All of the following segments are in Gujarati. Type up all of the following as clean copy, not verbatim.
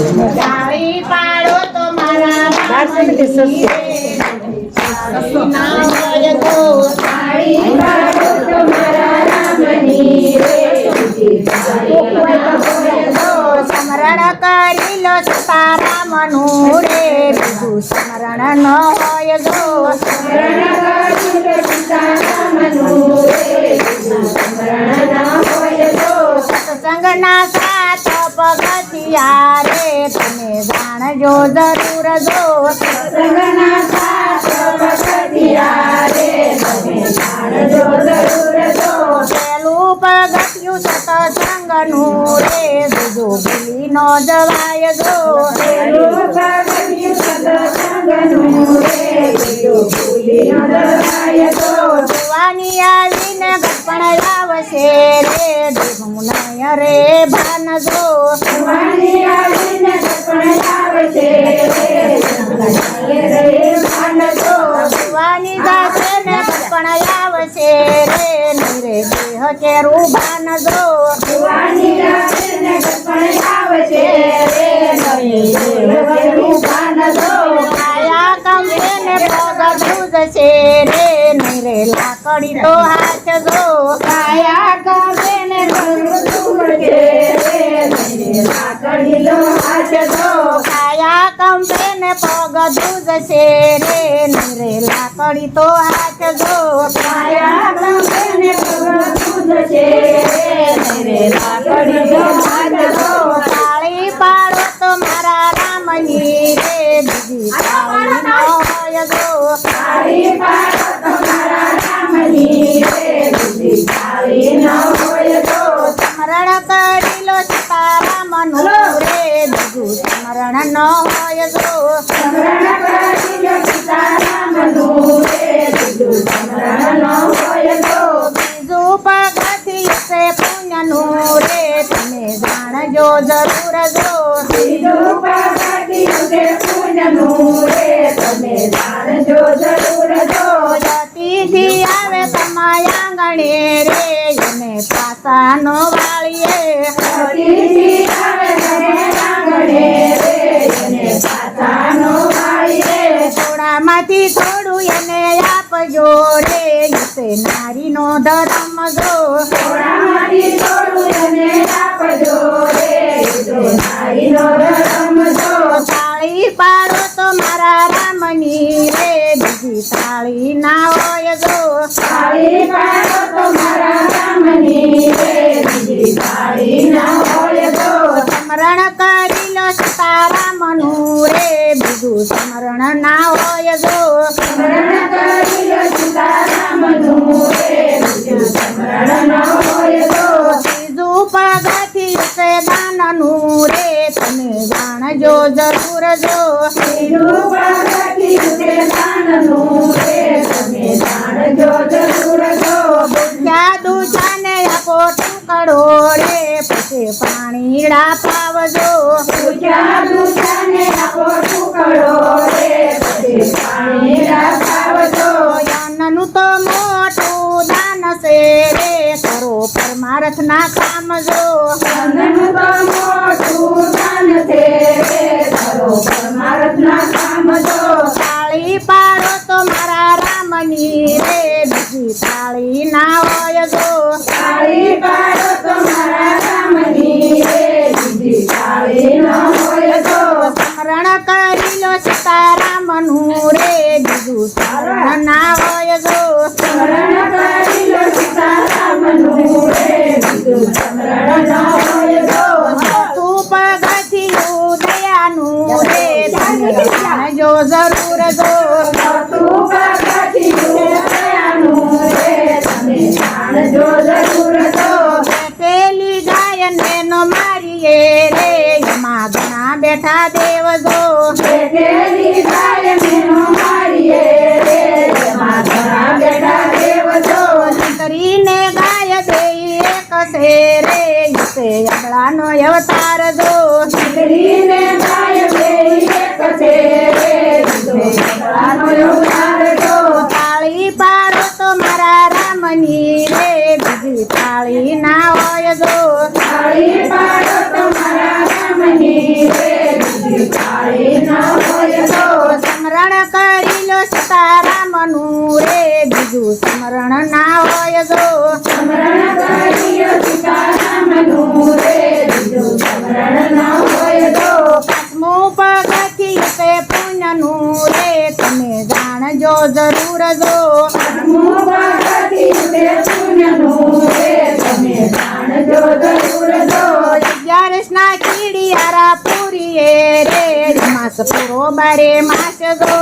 તાળી પાડો તો મારા રામની ના હોય તો તાળી પાડો તો મારા રામની સ્મરણ કરી લો સીતારામનું રે બીજું સ્મરણ ન હોય જો સ્મરણ કરી લો સીતારામનું રે બીજું સ્મરણ ન હોય જો સત્સંગના સાત પગથિયા રે તમે જાણજો જરૂર જો સત્સંગના સાત પગથિયા રે તમે જાણજો જરૂર જો પેલું પગથિયું સત્સંગનું રે બીજું ભૂલી ન જવાય જો પેલું પગથિયું સત્સંગનું રે બીજું ભૂલી ન જવાય જો જવાની આવીને ગપણ આવશે રે મુનય રે ભાન જો જવાની આવીને ગપણ આવશે રે ભાન જો જવાની જાશે ને ગપણ આવશે રે નિરે દેહ કેરું ભાન જો જવાની જાશે ને ગપણ આવશે રે નિરે દેહ કેરું ભાન જો આયા કંબે ને પગ ધ્રુજશે રે નિરે લાકડી તો હાથ જો આયા કંબે ને પગ ધ્રુજશે રે નિરે લાકડી તો હાથ જો આયા કંબે ને પગ ધ્રુજશે રે નિરે લાકડી તો હાથ જો આયા કંબે ને પગ ધ્રુજશે રે નિરે લાકડી તો હાથ જો તાળી પાડો તો મારા રામની રે બીજી તાળી ન હોય જો તાળી પાડો તો મારા રામની રે બીજી તાળી ન હોય જો સ્મરણ કરી લો સીતારામનું રે બીજું સ્મરણ ન હોય જો સ્મરણ કરી લો સીતારામનું રે બીજું સ્મરણ ન હોય જો બીજું પગથિયું છે પુણ્યનું રે તમે જાણજો જરૂર જો બીજું પગથિયું છે પુણ્યનું રે તમે જાણજો જરૂર જો જતીથી આવે તમારા આંગણે રે એને પાસાનો વાળીએ જતીથી આવે તમારા આંગણે રે એને પાસાનો વાળીએ થોડામાંથી થોડું એને આપજો રે ગીતે નારીનો ધર્મ જો થોડામાંથી થોડું એને આપજો રે ગીતે નારીનો ધર્મ જો તાળી પાડો તો મારા રામની રે બીજી તાળી ના હોય જો તાળી પાડો તો મારા રામની રે બીજી તાળી ના હોય જો સ્મરણ કરી લો સીતારામનું રે બીજું સ્મરણ ના હોય જો સ્મરણ કરી લો સીતારામનું રે બીજું સ્મરણ ના હોય જો બીજું પગથિયું છે દાનનું રે તમે જાણજો જરૂર જો બીજું પગથિયું છે દાનનું રે તમે જાણજો જરૂર જો ભૂખ્યા દુજાને આપો ટુકડો રે પછી પાણીડા પાવજો ભૂખ્યા દુજાને આપો ટુકડો રે પછી પાણીડા પાવજો યનનું તો મોટું દાન છે રે કરો પરમાર્થના કામ જો યનનું તો મોટું દાન છે રે કરો પરમાર્થના કામ જો તાળી પાડો તો મારા રામની રે બીજી તાળી ના હોય જો તાળી પાડો તો મારા રામની રે બીજી તાળી ના હોય જો સ્મરણ કરી લો સીતારામનું રે બીજું સ્મરણ ના હોય જો સ્મરણ કરી લો સીતારામનું રે બીજું સ્મરણ ના હોય જો તું પગથિયું દયાનું રે તમે જાણજો જરૂર જો તું પગથિયું દયાનું રે તમે જાણજો જરૂર જો પેલી ગાયને નો મારીએ રે એમાં ઘણા બેઠા દેવ જો પેલી ગાયને નો મારીએ રે એમાં ઘણા બેઠા દેવ જો કરીને ગાય દેઈ એક છે રે તે અબળાનો અવતાર જો કરીને ગાય દેઈ એક છે રે તે અબળાનો અવતાર જો તાળી પાડો તો મારા રામની રે બીજી તાળી ના હોય જો તાળી પાડો તો મારા રામની રે સીતારામનું રે બીજું સ્મરણ ના હોય જો સ્મરણ કરીએ સીતારામનું રે બીજું સ્મરણ ના હોય તો પાંચમું પગથિયું તે પુણ્યનું રે તમે જાણજો જરૂર જો અગિયારસના કીડિયારા પૂરીએ રે માસ પૂરો બારે માસ જો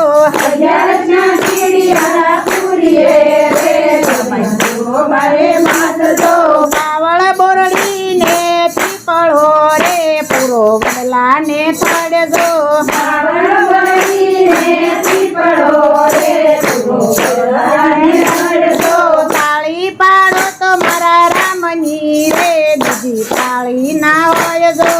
કાવળ બોરડી ને પીપળો રે પૂરો વડલાને થડે જો તાળી પાડો તો મારા રામની રે બીજી તાળી ના હોય જો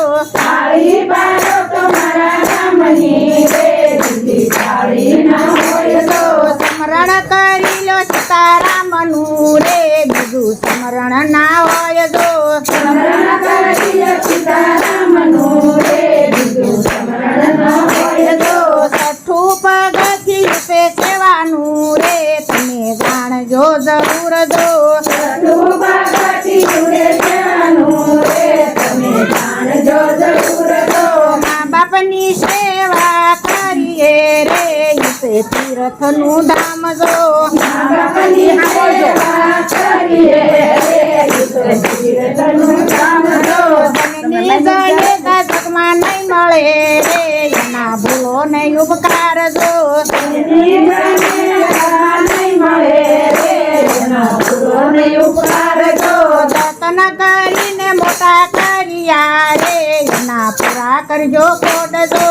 સ્મરણ કરી લો સીતારામનું રે બીજું સ્મરણ ના હોય જો છઠ્ઠું પગથિયું તે સેવાનું રે તમે જાણજો જરૂર જો મા બાપની સેવા કરીએ રે તે તીર્થનું ધામ જો જગમાં નહીં મળે રે એના ભૂલો નહીં ઉપકાર જો જતન કરીને મોટા કર્યા રે એના પૂરા કરજો કોડ જો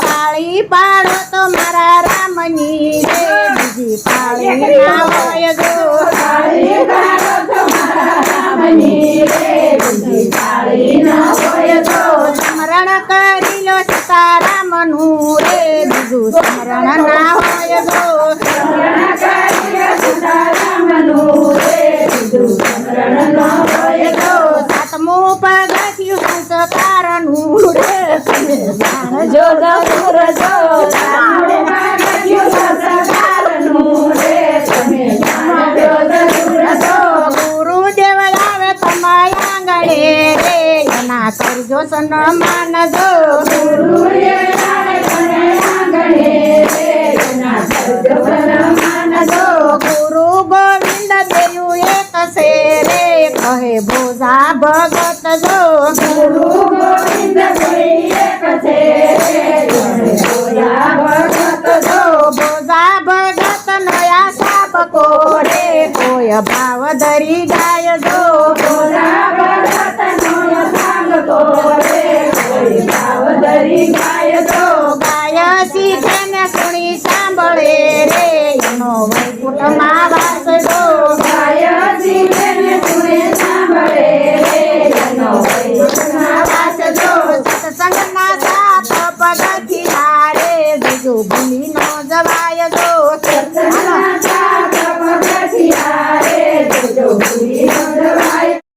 તાળી પાડો તો મારા રામની રે બીજી તાળી ના હોય જો સ્મરણ કરી લો સીતારામનું રે બીજું સ્મરણ ના હોય જો સાતમું પગથિયું સંસ્કારનું રે તમે જાણજો જરૂર જો ગુરુદેવ આવે તમારા આંગણે રે એના કરજો સન્માન જો ગુરુ ગોવિંદ દેવું એક છે રે કહે ભોજા ભગત જો ભોજા ભગત નયા સાબકો રે કોઈ ભાવ ધરી જાય જો